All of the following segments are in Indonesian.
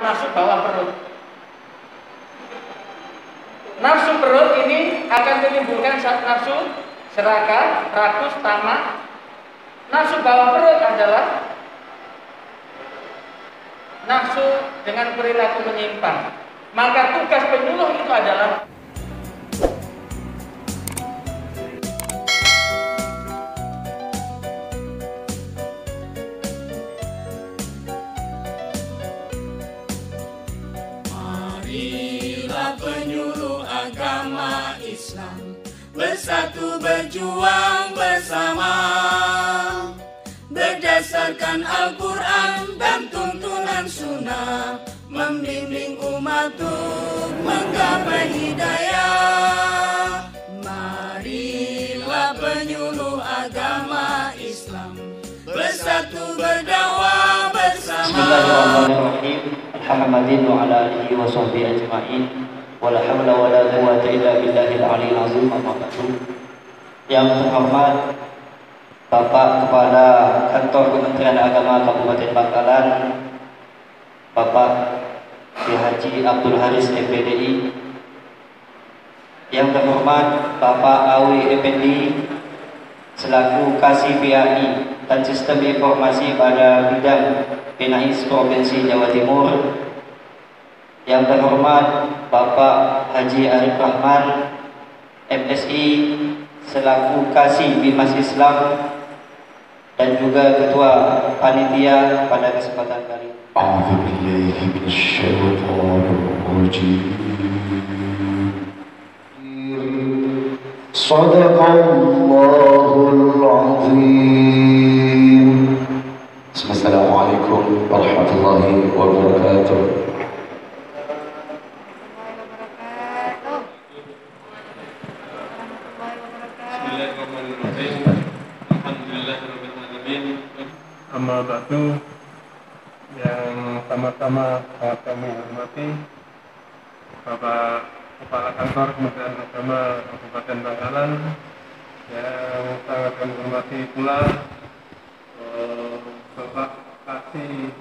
nafsu bawah perut. Nafsu perut ini akan menimbulkan nafsu serakah, rakus, tamak. Nafsu bawah perut adalah nafsu dengan perilaku menyimpang. Maka tugas penyuluh itu adalah marilah penyuluh agama Islam bersatu berjuang bersama, berdasarkan Al-Quran dan tuntunan sunnah, membimbing umat untuk menggapai hidayah. Marilah penyuluh agama Islam bersatu berdakwah bersama. Bismillahirrahmanirrahim. Alhamdulillah wa ala alihi wa sahbihi ajma'in. Wala hawla wala quwwata illa billahil aliyyil azim. Amma ba'du. Yang terhormat Bapak Kepala Kantor Kementerian Agama Kabupaten Bangkalan, Bapak Haji Abdul Haris FPDI. Yang terhormat Bapak Awi Effendi selaku Kasih PAI dan Sistem Informasi pada bidang PNAIS Provinsi Jawa Timur. Yang terhormat Bapak Haji Arif Rahman MSI selaku Kasih Bimas Islam dan juga Ketua Panitia pada kesempatan kali ini. A'udzubillahi minasyaitonir rajim. Shadaqallahul azim. Assalamualaikum warahmatullahi wabarakatuh. Amma ba'du, yang sama-sama sangat kami hormati Bapak Kepala Kantor Kementerian Agama Kabupaten Bangkalan, yang sangat kami hormati pula Bapak Kasih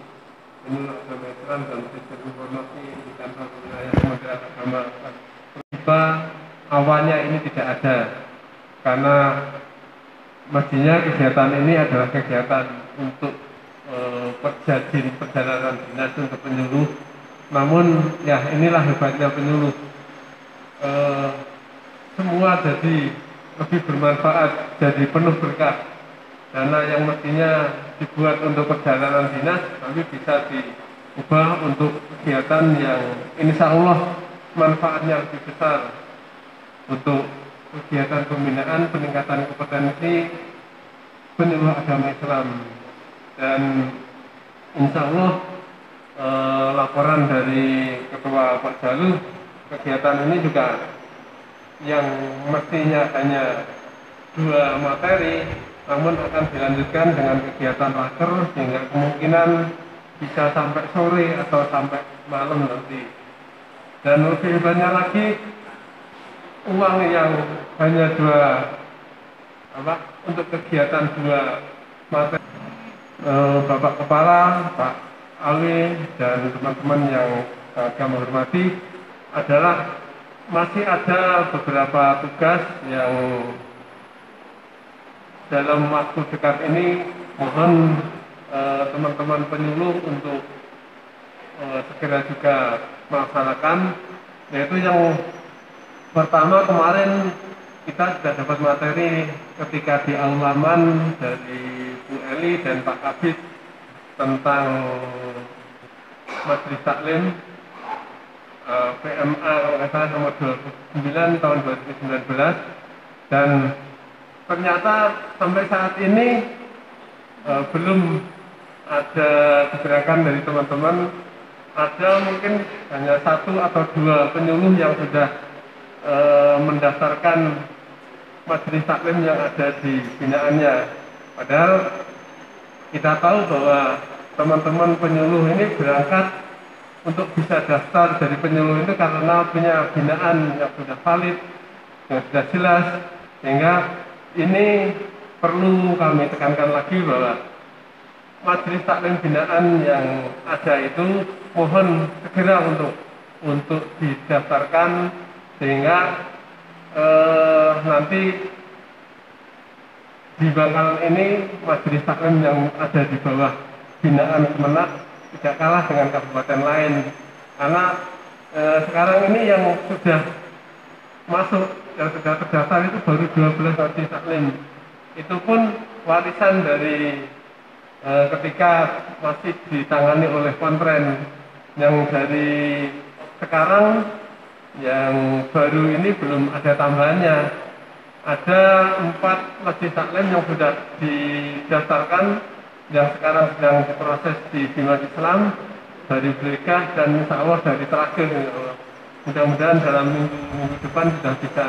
Penyuluh Agama Islam dan Sistem Informasi di Kantor Wilayah Kementerian Agama. Tiba awalnya ini tidak ada, karena mestinya kegiatan ini adalah kegiatan untuk perjalanan dinas untuk penyuluh. Namun ya inilah hebatnya penyuluh, semua jadi lebih bermanfaat, jadi penuh berkah. Dana yang mestinya dibuat untuk perjalanan dinas tapi bisa diubah untuk kegiatan yang insya Allah manfaatnya lebih besar untuk kegiatan pembinaan peningkatan kompetensi penyuluh agama Islam. Dan insya Allah laporan dari Ketua Pak Jalu, kegiatan ini juga yang mestinya hanya 2 materi namun akan dilanjutkan dengan kegiatan raker sehingga kemungkinan bisa sampai sore atau sampai malam nanti. Dan lebih hebatnya lagi, uang yang hanya untuk kegiatan 2 materi, Bapak Kepala, Pak Awi dan teman-teman yang kami hormati, adalah masih ada beberapa tugas yang dalam waktu dekat ini mohon teman-teman penyuluh untuk segera juga melaksanakan, yaitu yang pertama, kemarin kita sudah dapat materi ketika di Aulaman dari Bu Eli dan Pak Kabid tentang Majelis Taklim PMA kalau nggak salah nomor 29 tahun 2019, dan ternyata sampai saat ini belum ada gerakan dari teman-teman. Ada mungkin hanya 1 atau 2 penyuluh yang sudah mendaftarkan majelis taklim yang ada di binaannya. Padahal kita tahu bahwa teman-teman penyuluh ini berangkat untuk bisa daftar dari penyuluh itu karena punya binaan yang sudah valid, yang sudah jelas, sehingga ini perlu kami tekankan lagi bahwa majelis taklim binaan yang ada itu mohon segera untuk didaftarkan sehingga nanti di Bangkalan ini majelis taklim yang ada di bawah binaan Kemenak tidak kalah dengan kabupaten lain, karena sekarang ini yang sudah masuk, yang sudah terdaftar itu baru 12 majelis taklim. Itu pun warisan dari ketika masih ditangani oleh Kontren. Yang dari sekarang yang baru ini belum ada tambahannya. Ada 4 majelis taklim yang sudah didaftarkan, yang sekarang sedang diproses di Bimas Islam dari Blegah, dan insya Allah dari terakhir. Mudah-mudahan dalam minggu depan sudah bisa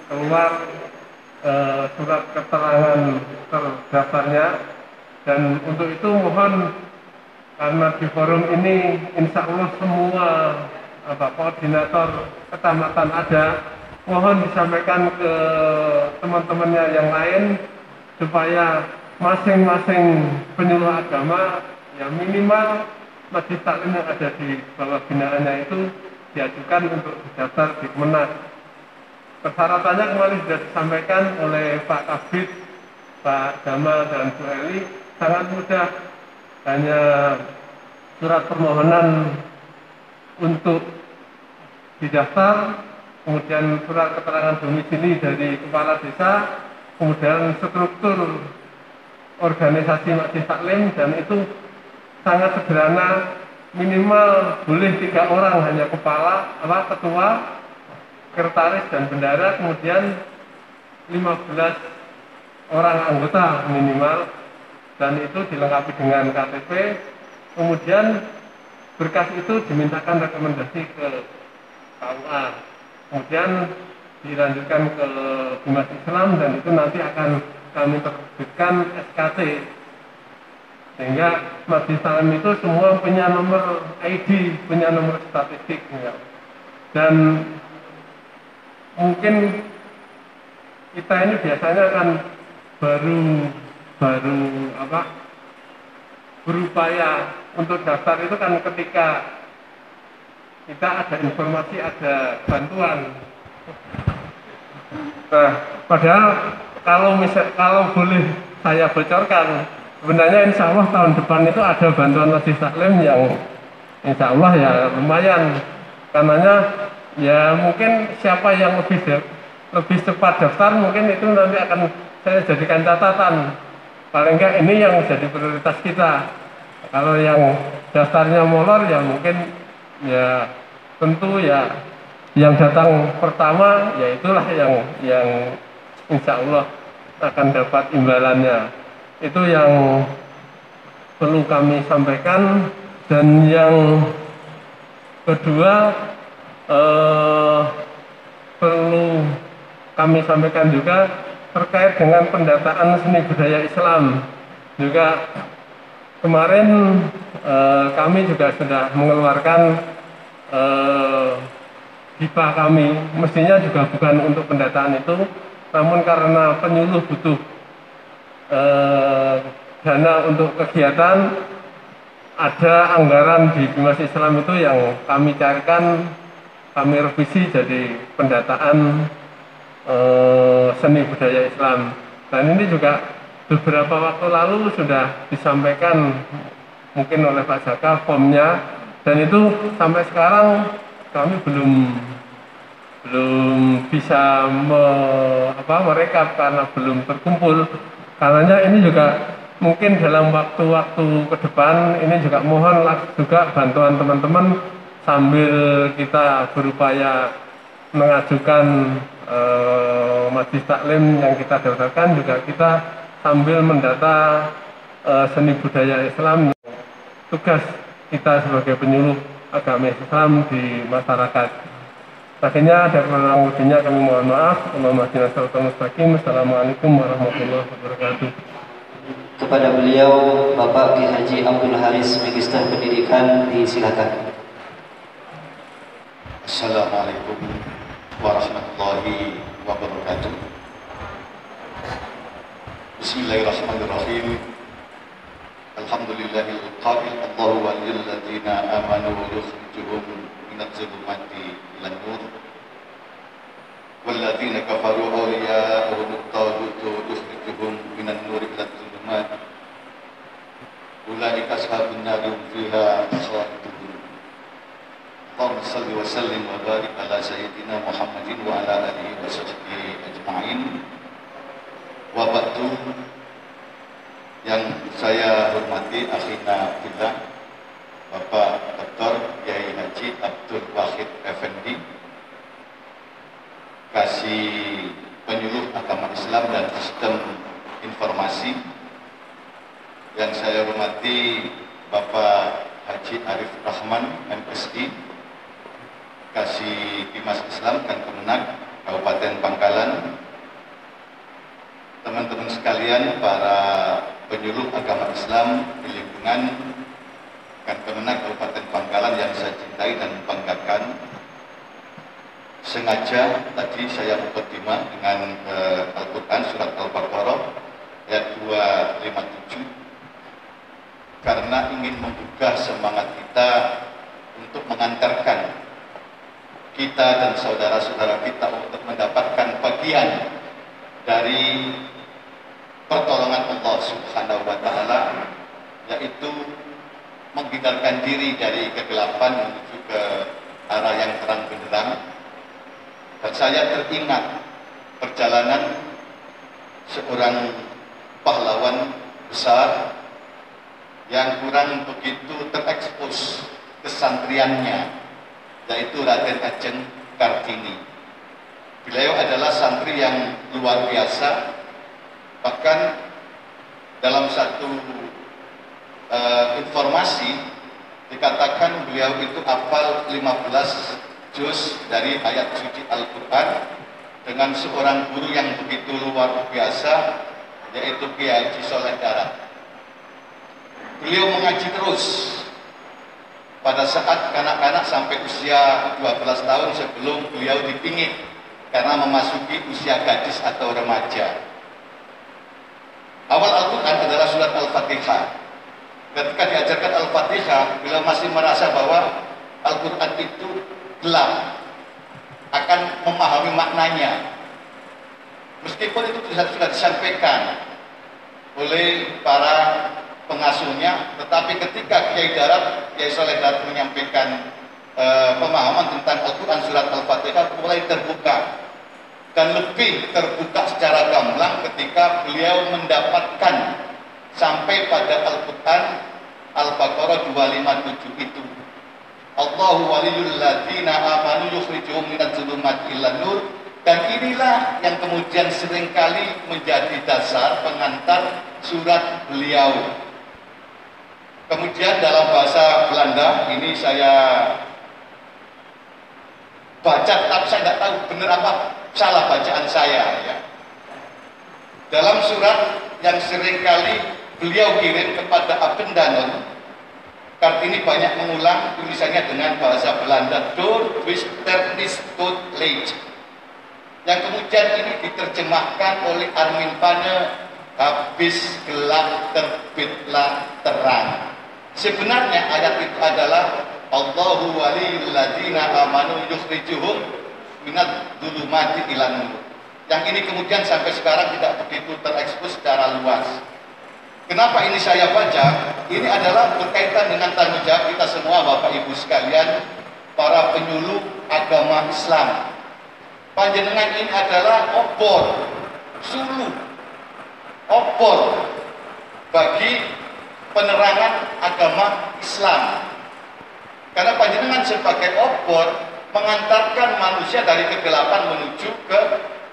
keluar surat keterangan terdaftarnya. Dan untuk itu mohon, karena di forum ini insya Allah semua koordinator kecamatan ada, mohon disampaikan ke teman-temannya yang lain supaya masing-masing penyuluh agama yang minimal majelis taklim yang ada di bawah binaannya itu diajukan untuk daftar di Kemenak. Persyaratannya kemarin sudah disampaikan oleh Pak Kabid, Pak Jamal dan Bu Eli, sangat mudah, hanya surat permohonan untuk didaftar, kemudian surat keterangan domisili dari kepala desa, kemudian struktur organisasi majelis taklim, dan itu sangat sederhana, minimal boleh 3 orang, hanya kepala, ketua, sekretaris dan bendara, kemudian 15 orang anggota minimal, dan itu dilengkapi dengan KTP. Kemudian berkas itu dimintakan rekomendasi ke KUA, kemudian dilanjutkan ke Bimas Islam, dan itu nanti akan kami terbitkan SKT, sehingga majelis taklim itu semua punya nomor ID, punya nomor statistik ya. Dan mungkin kita ini biasanya kan baru berupaya untuk daftar itu kan ketika kita ada informasi, ada bantuan. Nah, padahal kalau boleh saya bocorkan, sebenarnya insya Allah tahun depan itu ada bantuan majelis taklim yang insya Allah ya lumayan. Karenanya ya mungkin siapa yang lebih cepat daftar, mungkin itu nanti akan saya jadikan catatan. Paling enggak ini yang jadi prioritas kita. Kalau yang daftarnya molor ya mungkin ya tentu ya yang datang pertama ya itulah yang insya Allah akan dapat imbalannya. Itu yang perlu kami sampaikan. Dan yang kedua perlu kami sampaikan juga terkait dengan pendataan seni budaya Islam. Juga kemarin kami juga sudah mengeluarkan hibah kami, mestinya juga bukan untuk pendataan itu, namun karena penyuluh butuh dana untuk kegiatan, ada anggaran di Bimas Islam itu yang kami carikan, kami revisi jadi pendataan seni budaya Islam. Dan ini juga beberapa waktu lalu sudah disampaikan mungkin oleh Pak Jaka formnya, dan itu sampai sekarang kami belum bisa merekap karena belum terkumpul. Karenanya ini juga mungkin dalam waktu-waktu ke depan ini juga mohon juga bantuan teman-teman sambil kita berupaya mengajukan majelis taklim yang kita daftarkan, juga kita sambil mendata seni budaya Islam, tugas kita sebagai penyuluh agama Islam di masyarakat. Akhirnya ada kurang lebihnya kami mohon maaf. Assalamualaikum warahmatullahi wabarakatuh. Kepada beliau Bapak Ki Haji Abdul Haris, Magister Pendidikan, disilakan. Assalamualaikum warahmatullahi wabarakatuh. Bismillahirrahmanirrahim. Alhamdulillahil qail Allahu waliyul ladzina amanu yukhrijuhum minadh dhulumati ilan nur wal ladzina kafaru awliya'uhum at-taghut yukhrijuhum minan nur iladh dhulumat ulaika ashabun nar hum fiha khalidun. Allahumma shalli wa sallim wa barik ala sayyidina Muhammadin wa ala alihi wa sahbihi ajma'in. Wa ba'du. Yang saya hormati akhina fillah Bapak Dr. Kiai Haji Abdul Wahid Effendi, Kasih Penyuluh Agama Islam dan Sistem Informasi. Yang saya hormati Bapak Haji Arif Rahman MSI, Kasih Bimas Islam dan Kemenak Kabupaten Bangkalan, teman-teman sekalian, para penyuluh agama Islam di lingkungan Kemenak Kabupaten Bangkalan yang saya cintai dan banggakan. Sengaja tadi saya mukadimah dengan Al-Quran surat Al-Baqarah ayat 257 karena ingin menggugah semangat kita untuk mengantarkan kita dan saudara-saudara kita untuk mendapatkan bagian dari pertolongan Allah Subhanahu wa Ta'ala, yaitu menghindarkan diri dari kegelapan menuju ke arah yang terang benderang. Dan saya teringat perjalanan seorang pahlawan besar yang kurang begitu terekspos kesantriannya, yaitu Raden Ajeng Kartini. Beliau adalah santri yang luar biasa. Bahkan dalam satu informasi dikatakan beliau itu hafal 15 juz dari ayat suci Al-Quran dengan seorang guru yang begitu luar biasa, yaitu Kiai Haji Soleh Darat. Beliau mengaji terus pada saat kanak-kanak sampai usia 12 tahun sebelum beliau dipingit karena memasuki usia gadis atau remaja. Awal Al-Quran adalah surat Al-Fatihah. Ketika diajarkan Al-Fatihah, beliau masih merasa bahwa Al-Quran itu gelap, akan memahami maknanya. Meskipun itu sudah disampaikan oleh para pengasuhnya, tetapi ketika Kiai Soleh Darat menyampaikan pemahaman tentang Al-Quran surat Al-Fatihah, mulai terbuka. Dan lebih terbuka secara gamblang ketika beliau mendapatkan sampai pada Al-Quran Al-Baqarah 257 itu. Allahu waliyul ladzina amanu yukhrijuhum minadh dhulumati ilan nur. Dan inilah yang kemudian seringkali menjadi dasar pengantar surat beliau. Kemudian dalam bahasa Belanda, ini saya baca, tapi saya tidak tahu benar apa salah bacaan saya, ya. Dalam surat yang seringkali beliau kirim kepada Abendanon, Kartini banyak mengulang tulisannya dengan bahasa Belanda, Door Wisternis Tot Late, yang kemudian ini diterjemahkan oleh Armin Pane, habis gelap terbitlah terang. Sebenarnya ayat itu adalah Allahu waliyul ladzina amanu yukhrijuhum minadh dhulumati ilan nur. Yang ini kemudian sampai sekarang tidak begitu terekspos secara luas. Kenapa ini saya baca? Ini adalah berkaitan dengan tanggung jawab kita semua, Bapak Ibu sekalian, para penyuluh agama Islam. Panjenengan ini adalah obor, suluh, obor bagi penerangan agama Islam. Karena panjenengan sebagai obor mengantarkan manusia dari kegelapan menuju ke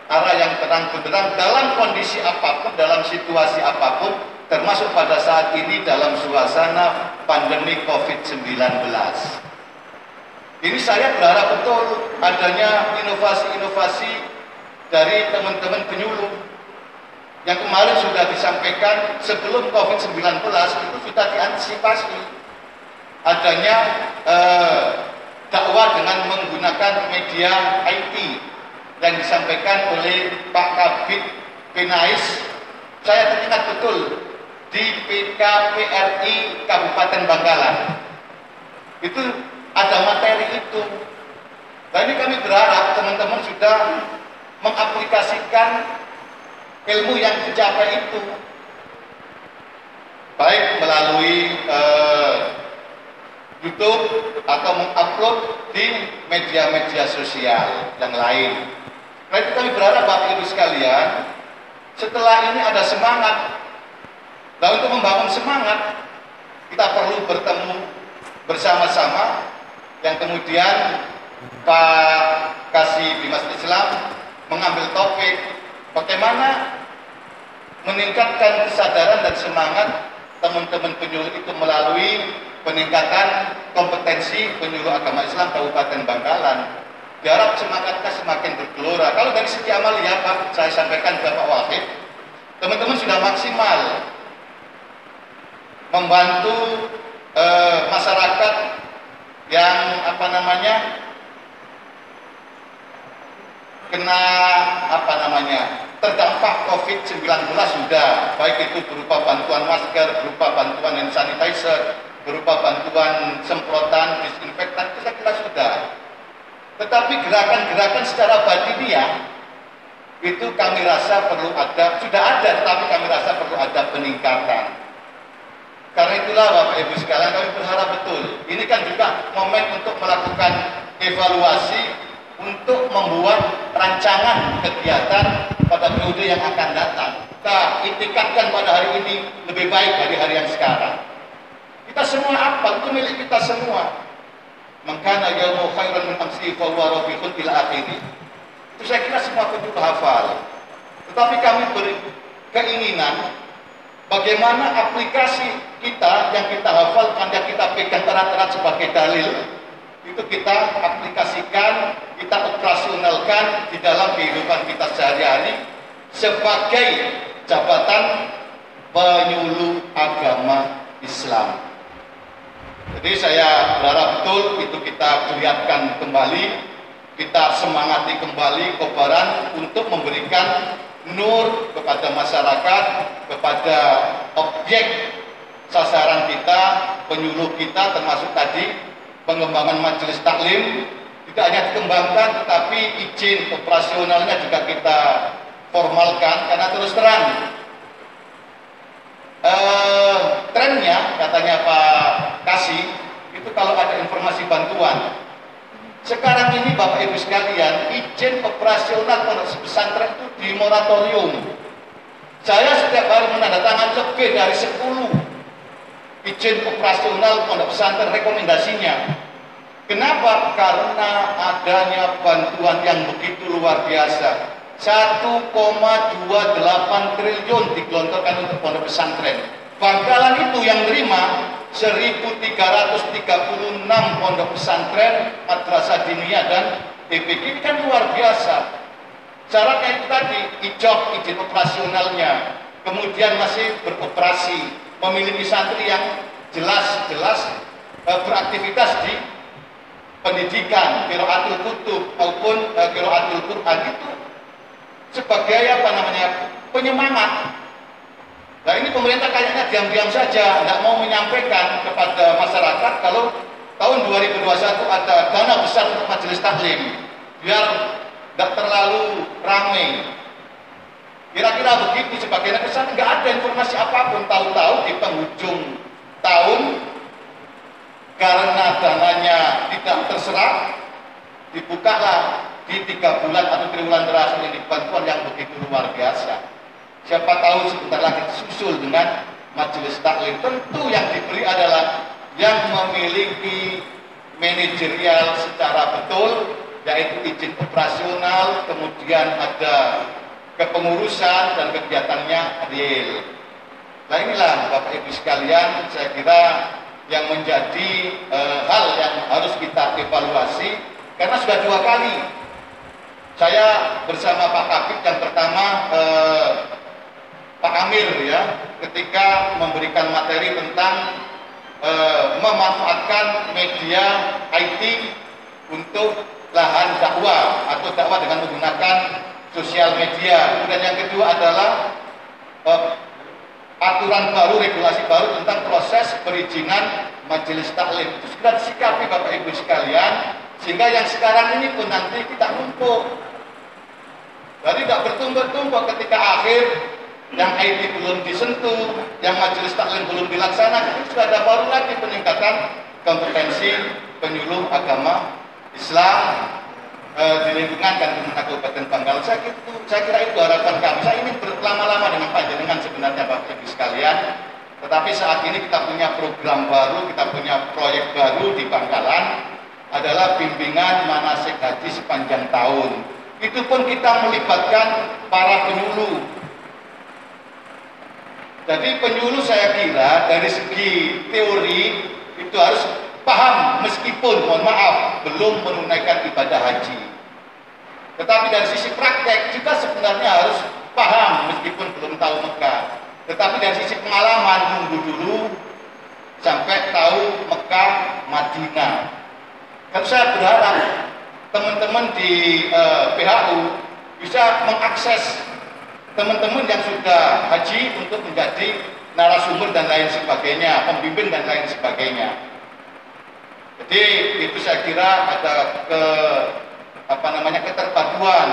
arah yang terang benderang dalam kondisi apapun, dalam situasi apapun, termasuk pada saat ini dalam suasana pandemi COVID-19. Ini saya berharap betul adanya inovasi-inovasi dari teman-teman penyuluh yang kemarin sudah disampaikan. Sebelum COVID-19 itu sudah diantisipasi adanya dakwah dengan menggunakan media IT yang disampaikan oleh Pak Kabid Penais. Saya teringat betul di PKPRI Kabupaten Bangkalan. Itu ada materi itu. Nah, ini kami berharap teman-teman sudah mengaplikasikan ilmu yang dicapai itu, baik melalui YouTube atau mengupload di media-media sosial yang lain. Nah, itu kami berharap Bapak Ibu sekalian, setelah ini ada semangat. Nah, untuk membangun semangat, kita perlu bertemu bersama-sama, yang kemudian Pak Kasih Bimas Islam mengambil topik bagaimana meningkatkan kesadaran dan semangat teman-teman penyuluh itu melalui peningkatan kompetensi penyuluh agama Islam Kabupaten Bangkalan. Diharap semangatnya semakin bergelora. Kalau dari segi amalia, Pak, saya sampaikan ke Pak Wahid, teman-teman sudah maksimal membantu masyarakat yang terdampak COVID-19 sudah, baik itu berupa bantuan masker, berupa bantuan hand sanitizer, berupa bantuan semprotan disinfektan, itu saya kira sudah. Tetapi gerakan-gerakan secara batiniah itu kami rasa perlu ada, sudah ada, tetapi kami rasa perlu ada peningkatan. Karena itulah Bapak Ibu sekalian, kami berharap betul. Ini kan juga momen untuk melakukan evaluasi, untuk membuat rancangan kegiatan pada periode yang akan datang. Kita itikadkan pada hari ini lebih baik dari hari yang sekarang. Kita semua apa? Itu milik kita semua. Mangkana yaumu khairan min amsi fa huwa rafiqun ila akhiri. Itu saya kira semua kudu hafal. Tetapi kami beri keinginan bagaimana aplikasi kita yang kita hafalkan, yang kita pegang erat-erat sebagai dalil, itu kita aplikasikan, kita operasionalkan di dalam kehidupan kita sehari-hari sebagai jabatan penyuluh agama Islam. Jadi saya berharap betul itu kita geliatkan kembali, kita semangati kembali kobaran untuk memberikan nur kepada masyarakat, kepada objek sasaran kita, penyuluh kita, termasuk tadi pengembangan majelis taklim. Tidak hanya dikembangkan, tetapi izin operasionalnya juga kita formalkan, karena terus terang trennya, katanya Pak Kasih, itu kalau ada informasi bantuan. Sekarang ini Bapak Ibu sekalian, izin operasional pondok pesantren itu di moratorium. Saya setiap hari menandatangani lebih dari 10 izin operasional pondok pesantren rekomendasinya. Kenapa? Karena adanya bantuan yang begitu luar biasa. 1,28 triliun digelontorkan untuk pondok pesantren. Bangkalan itu yang terima 1.336 pondok pesantren, madrasah diniyah dan TPQ. Ini kan luar biasa. Syaratnya itu tadi, izin operasionalnya, kemudian masih beroperasi, memiliki santri yang jelas-jelas beraktivitas di pendidikan, qiraatul kutub maupun qiraatul Quran, itu sebagai penyemangat. Nah, ini pemerintah kayaknya diam-diam saja, tidak mau menyampaikan kepada masyarakat kalau tahun 2021 ada dana besar untuk majelis taklim, biar tidak terlalu ramai. Kira-kira begitu sebagainya. Kesan nggak ada informasi apapun. Tahu-tahu di penghujung tahun, karena dananya tidak terserap, dibukalah di 3 bulan atau triwulan terakhir ini bantuan yang begitu luar biasa. Siapa tahu sebentar lagi disusul dengan majelis taklim. Tentu yang diberi adalah yang memiliki manajerial secara betul, yaitu izin operasional, kemudian ada kepengurusan dan kegiatannya adil. Nah, inilah Bapak Ibu sekalian, saya kira yang menjadi hal yang harus kita evaluasi, karena sudah 2 kali saya bersama Pak Kabid, yang pertama Pak Amir ya, ketika memberikan materi tentang memanfaatkan media IT untuk lahan dakwah atau dakwah dengan menggunakan sosial media. Kemudian yang kedua adalah aturan baru, regulasi baru tentang proses perizinan majelis taklim. Itu segera disikapi Bapak Ibu sekalian, sehingga yang sekarang ini pun nanti kita numpuk. Jadi tidak bertumpuk-tumpuk ketika akhir yang IT belum disentuh, yang majelis taklim belum dilaksanakan, itu sudah ada baru lagi peningkatan kompetensi penyuluh agama Islam di lingkungan dan Kabupaten Bangkalan. Saya kira itu harapan kami. Saya ingin berlama-lama dengan panjenengan sebenarnya Bapak Ibu sekalian, tetapi saat ini kita punya program baru, kita punya proyek baru di Bangkalan, adalah bimbingan manasik haji sepanjang tahun. Itu pun kita melibatkan para penyuluh. Jadi penyuluh saya kira dari segi teori itu harus paham, meskipun mohon maaf belum menunaikan ibadah haji. Tetapi dari sisi praktek juga sebenarnya harus paham meskipun belum tahu Mekah. Tetapi dari sisi pengalaman nunggu dulu sampai tahu Mekah, Madinah. Kan saya berharap teman-teman di PHU bisa mengakses teman-teman yang sudah haji untuk menjadi narasumber dan lain sebagainya, pembimbing dan lain sebagainya. Jadi itu saya kira ada keterpaduan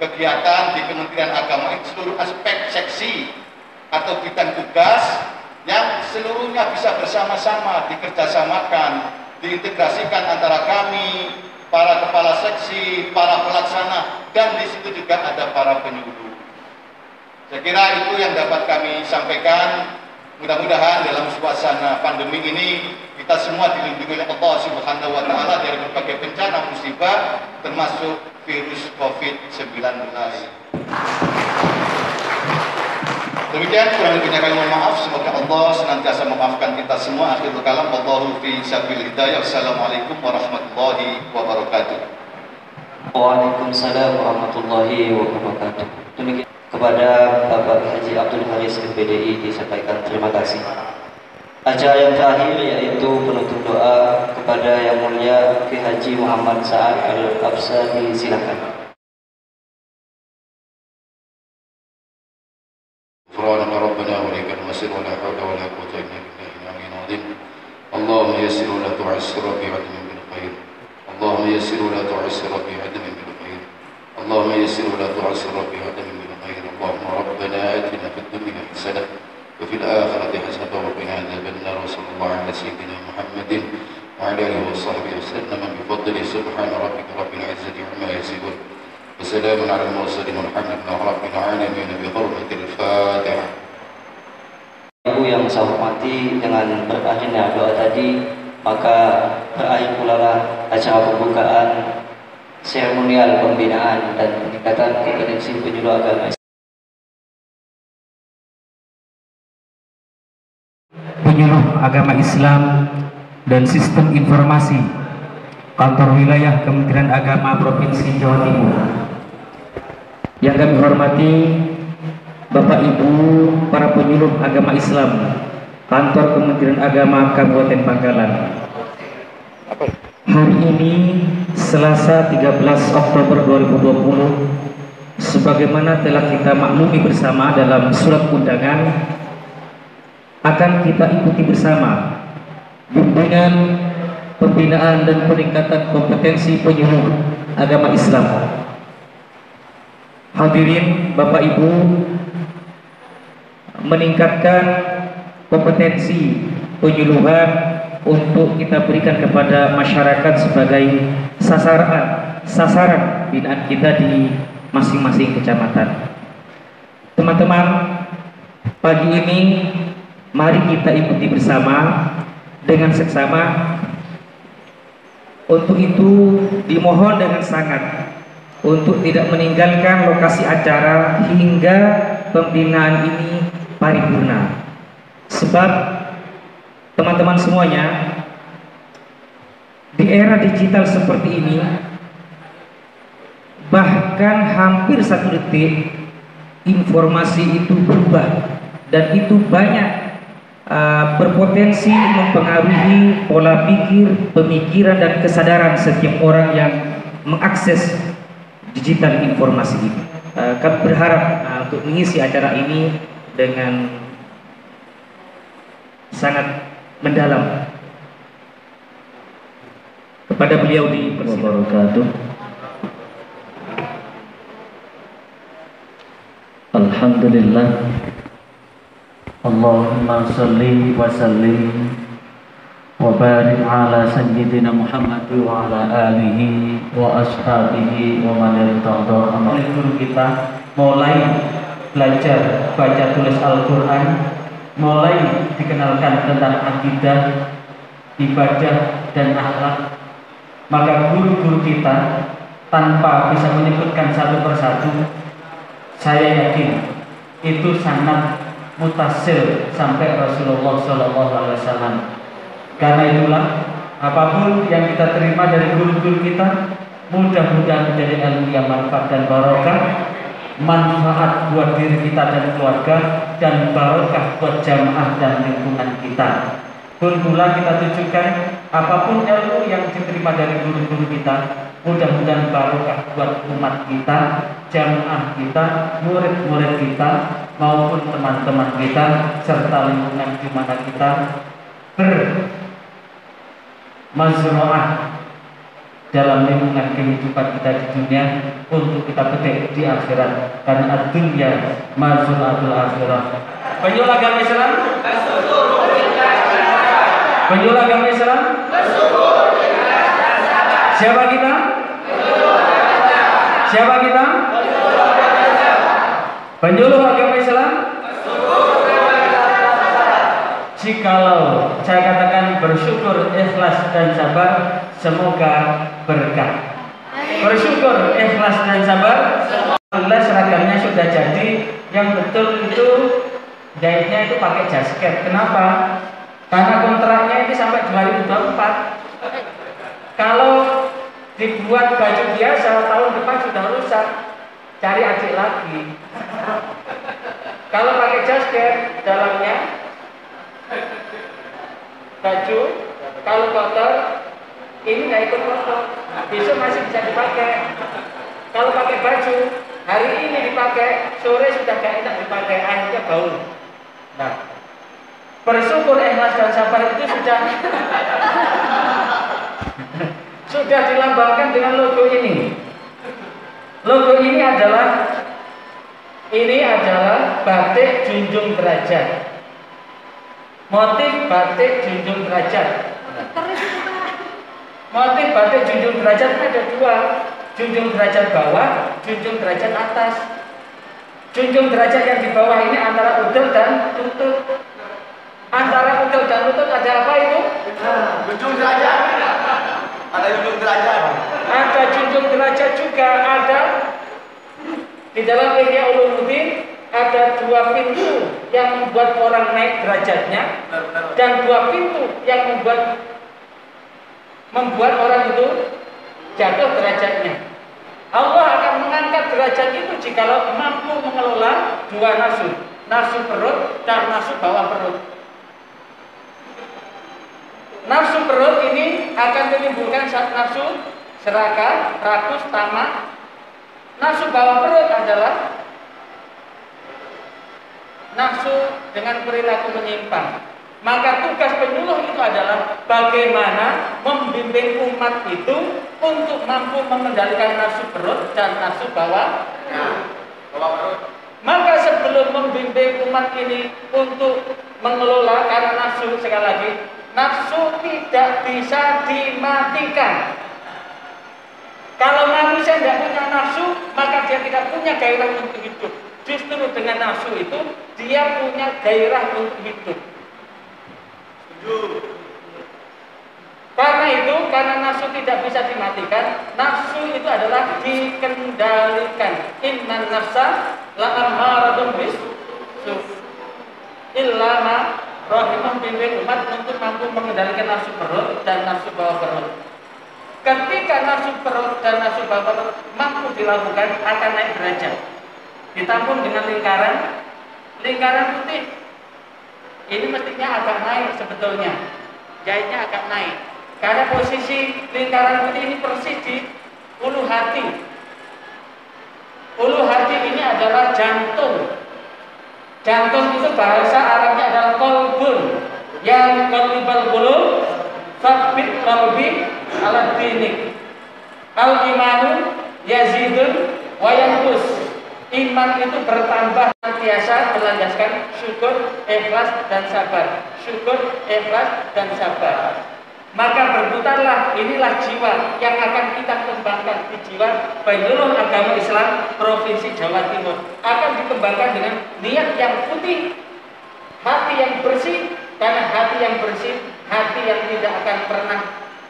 kegiatan di Kementerian Agama itu seluruh aspek seksi atau bidang tugas yang seluruhnya bisa bersama-sama dikerjasamakan, diintegrasikan antara kami, para kepala seksi, para pelaksana, dan di situ juga ada para penyuluh. Saya kira itu yang dapat kami sampaikan. Mudah-mudahan dalam suasana pandemi ini kita semua dilindungi oleh Allah Subhanahu wa taala dari berbagai bencana musibah termasuk virus Covid-19. Demikian kurang lebihnya kami mohon maaf. Semoga Allah senantiasa memaafkan kita semua. Akhirul kalam, wallahu fi sabil hidayah. Wassalamualaikum warahmatullahi wabarakatuh. Waalaikumsalam warahmatullahi wabarakatuh. Demikian kepada Bapak Haji Abdul Haris MPDI disampaikan terima kasih. Acara yang terakhir yaitu penutup doa kepada Yang Mulia Kiai Haji Muhammad Sa'ad Al-Absa, silakan. غفرانك ربنا ولك المصير ولا حول ولا قوة إلا بالله العلي العظيم اللهم يسر ولا تعسر بعدم بالخير اللهم يسر ولا تعسر بعدم بالخير اللهم يسر ولا تعسر بعدم بالخير اللهم ربنا آتنا في الدنيا حسنة وفي الآخرة حسنة وقنا عذاب النار وصلى الله على سيدنا محمد وعلى آله وصحبه وسلم بفضله سبحان ربك رب العزة عما يصفون وسلام على المرسلين والحمد لله رب العالمين بحرمة الفاتحة. Ibu yang saya hormati, dengan berakhirnya doa tadi, maka berakhir pula acara pembukaan seremonial pembinaan dan peningkatan kompetensi penyuluh agama. Penyuluh agama Islam dan sistem informasi Kantor Wilayah Kementerian Agama Provinsi Jawa Timur. Yang kami hormati Bapak Ibu para penyuluh agama Islam Kantor Kementerian Agama Kabupaten Bangkalan. Hari ini Selasa 13 Oktober 2020, sebagaimana telah kita maklumi bersama dalam surat undangan, akan kita ikuti bersama bimbingan pembinaan dan peningkatan kompetensi penyuluh agama Islam. Hadirin Bapak Ibu, meningkatkan kompetensi penyuluhan untuk kita berikan kepada masyarakat sebagai sasaran binaan kita di masing-masing kecamatan. Teman-teman, pagi ini mari kita ikuti bersama dengan seksama. Untuk itu dimohon dengan sangat untuk tidak meninggalkan lokasi acara hingga pembinaan ini paripurna. Sebab teman-teman semuanya, di era digital seperti ini, bahkan hampir 1 detik informasi itu berubah, dan itu banyak berpotensi mempengaruhi pola pikir, pemikiran, dan kesadaran setiap orang yang mengakses digital informasi ini. Kami berharap untuk mengisi acara ini dengan sangat mendalam. Kepada beliau dipersilakan. Alhamdulillah. Allahumma salli wa sallim wa barik ala sayyidina Muhammad wa ala alihi wa ashabihi wa man yattabi'ahum. Guru kita mulai belajar baca tulis Al-Qur'an, mulai dikenalkan tentang akidah, ibadah dan akhlak. Maka guru-guru kita tanpa bisa menyebutkan satu persatu, saya yakin itu sangat mutasil sampai Rasulullah SAW. Karena itulah apapun yang kita terima dari guru-guru kita, mudah-mudahan menjadi ilmu yang manfaat dan barokah, manfaat buat diri kita dan keluarga, dan barokah buat jamaah dan lingkungan kita. Pun pula kita tujukan apapun ilmu yang diterima dari guru-guru kita, mudah-mudahan barokah buat umat kita, jamaah kita, murid-murid kita, maupun teman-teman kita, serta lingkungan di mana kita bermazru'ah dalam lingkungan kehidupan kita di dunia untuk kita petik di akhirat. Karena ad-dunya mazru'atul akhirah. Penyuluh agama Islam? Penyuluh agama Islam? Siapa kita? Siapa kita? Penyuluh agama Islam? Jikalau saya katakan bersyukur, ikhlas dan sabar, semoga berkah. Bersyukur, ikhlas dan sabar. Alhamdulillah seragamnya sudah jadi. Yang betul itu jahitnya itu pakai jasket. Kenapa? Karena kontraknya ini sampai 2024. Kalau dibuat baju biasa tahun depan sudah rusak, cari adik lagi. Kalau pakai jasket dalamnya baju, kalau kotor ini nggak ikut kotor, besok masih bisa dipakai. Kalau pakai baju hari ini dipakai, sore sudah gak enak dipakai, akhirnya bau. Nah, bersyukur, ikhlas dan sabar itu sudah dilambangkan dengan logo ini. Logo ini adalah batik junjung derajat. Motif batik junjung derajat. Motif batik junjung derajat ada dua, junjung derajat bawah, junjung derajat atas. Junjung derajat yang di bawah ini antara udel dan lutut. Antara udel dan lutut ada apa itu? Junjung derajat. Ada junjung derajat. Ada junjung derajat juga ada. Di dalam Ihya Ulumuddin ada dua pintu yang membuat orang naik derajatnya, dan dua pintu yang membuat orang itu jatuh derajatnya. Allah akan mengangkat derajat itu jikalau mampu mengelola dua nafsu, nafsu perut dan nafsu bawah perut. Nafsu perut ini akan menimbulkan nafsu serakah, rakus, tamak. Nafsu bawah perut adalah nafsu dengan perilaku menyimpang. Maka tugas penyuluh itu adalah bagaimana membimbing umat itu untuk mampu mengendalikan nafsu perut dan nafsu bawah perut. Maka sebelum membimbing umat ini untuk mengelola, karena nafsu, sekali lagi, nafsu tidak bisa dimatikan. Kalau manusia tidak punya nafsu, maka dia tidak punya gairah untuk hidup. Justru dengan nafsu itu dia punya gairah untuk hidup. Karena nafsu tidak bisa dimatikan, nafsu itu adalah dikendalikan. Innan nafsa la'ammaratun bis-su' illa ma rahimah, bimbing umat untuk mampu mengendalikan nafsu perut dan nafsu bawah perut. Ketika nafsu perut dan nafsu bawah perut mampu dilakukan, akan naik derajat. Ditampung dengan lingkaran putih. Ini mestinya agak naik sebetulnya, jahitnya agak naik. Karena posisi lingkaran putih ini persis di ulu hati. Ulu hati ini adalah jantung. Jantung itu bahasa Arabnya adalah kolbun. Ya muqallibal qulub tsabbit qalbi ala dinik. Al-imanu yazidun wa yanqus. Iman itu bertambah senantiasa melandaskan syukur, ikhlas dan sabar. Syukur, ikhlas dan sabar. Maka berputarlah, inilah jiwa yang akan kita kembangkan di jiwa Bainul Agama Islam Provinsi Jawa Timur. Akan dikembangkan dengan niat yang putih, hati yang bersih, karena hati yang bersih, hati yang tidak akan pernah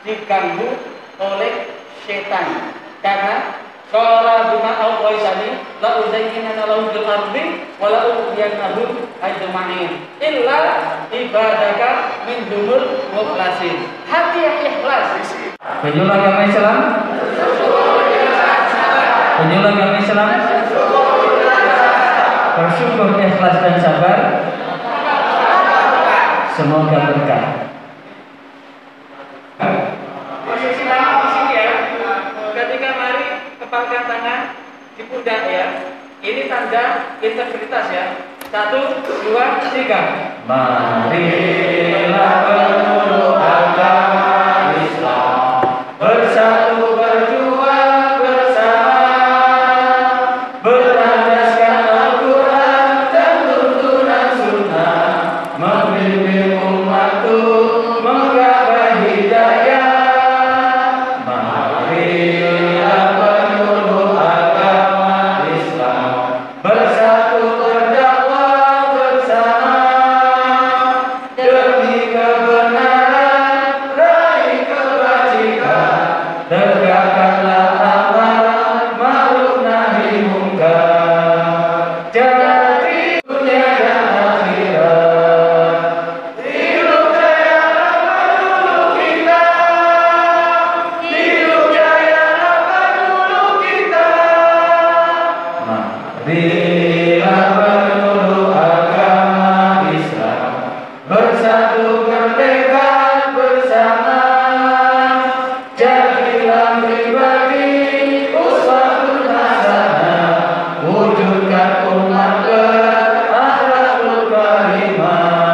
diganggu oleh setan. Karena qala bima awqaitani la uzayyinana lahum fil ardi wa la ughwiyannahum ajma'in illa ibadaka minhumul mukhlasin. Hati yang ikhlas. Bainul Agama Islam. Bainul Agama Islam. Bersyukur, ikhlas dan sabar. Semoga berkah. Posisi tangan di sini ya. Ketika mari kepalkan tangan di pundak ya. Ini tanda integritas ya. 1, 2, 3. Marilah penuh agama Islam bersatu berjuang bersama, berlandaskan Al-Quran dan tuntunan Sunnah, membimbing umat untuk menggapai hidayah. Marilah penuh agama Islam bersatu berdakwah bersama, demi kebenaran raih kebajikan, tegakkanlah amanah ma'ruf nahi munkar. Jadi dunia dan akhirat hidup jaya apa dulu kita, hidup jaya apa dulu kita. Marilah penuh agama Islam bersatu bertekad bersama, jadilah pribadi uswatun hasanah, wujudkan umat berakhlakul karimah.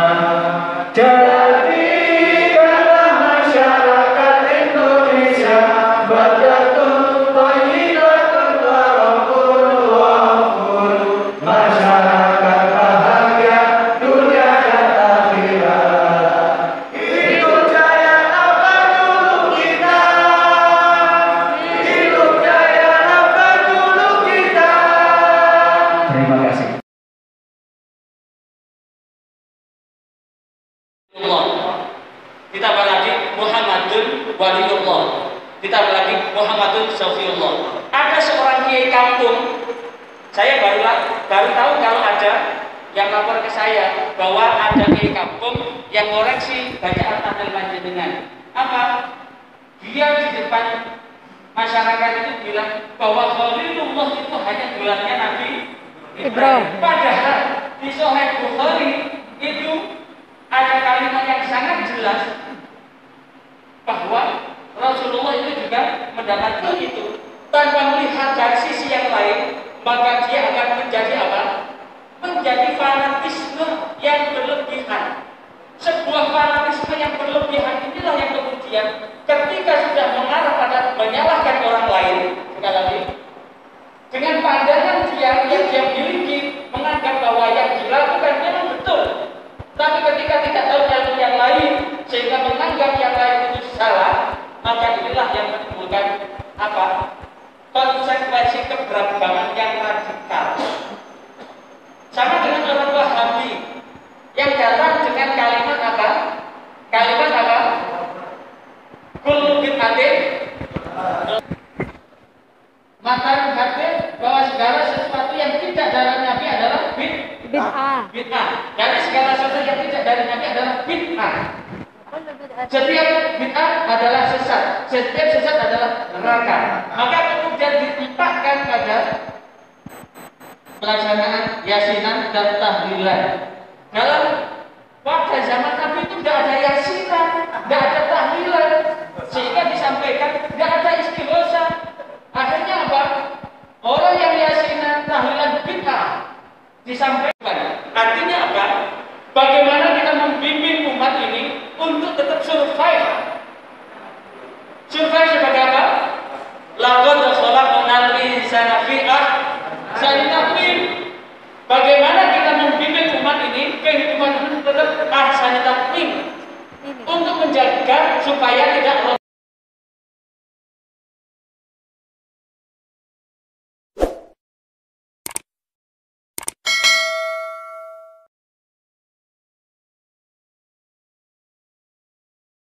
Jadikanlah masyarakat Indonesia baldatun thayyibatun wa rabbun ghafur, masyarakat bahagia dunia dan akhirat. Hidup jaya apa dulu kita, hidup jaya apa dulu kita. Terima kasih. Ditambah lagi Muhammadun Waliullah, ditambah lagi Muhammadun Sofiullah. Ada seorang kiai kampung, saya baru tahu kalau ada yang lapor ke saya bahwa ada kiai kampung yang ngoreksi bacaan tahlil panjenengan. Apa? Dia di depan masyarakat itu bilang bahwa Khalilullah itu hanya gelarnya Nabi Ibrahim. Padahal di Sahih Bukhari itu ada kalimat yang sangat jelas bahwa Rasulullah itu juga mendapatkan itu tanpa melihat dari sisi yang lain, maka dia akan menjadi apa? Menjadi fanatisme yang berlebihan. Sebuah fanatisme yang berlebihan inilah yang kemudian ketika sudah mengarah pada menyalahkan orang lain, sekali lagi dengan pandangan yang dia miliki, menganggap bahwa yang dilakukan memang betul, tapi ketika tidak tahu ilmu yang lain sehingga menganggap yang lain itu salah, maka inilah yang menimbulkan apa? Konsekuensi keberagaman yang radikal. Sama dengan orang Wahabi yang datang dengan kalimat apa? Kalimat apa? Kullu bid'atin, maka hati bahwa segala sesuatu yang tidak dari Nabi adalah bid'ah. Jadi segala sesuatu yang tidak dari Nabi adalah bid'ah. Setiap bid'ah adalah sesat. Setiap sesat adalah neraka. Maka kemudian ditimpakan pada pelaksanaan yasinan dan tahlilan. Dalam pada zaman Nabi itu tidak ada yasinan, tidak ada tahlilan, sehingga disampaikan tidak ada istighosa. Akhirnya apa? Orang yang yasinan tahlilan bid'ah disampaikan. Artinya apa? Bagaimana kita membimbing umat ini ahsani taqwim. Bagaimana kita membimbing umat ini kehidupan tetap ahsani taqwim untuk menjaga supaya tidak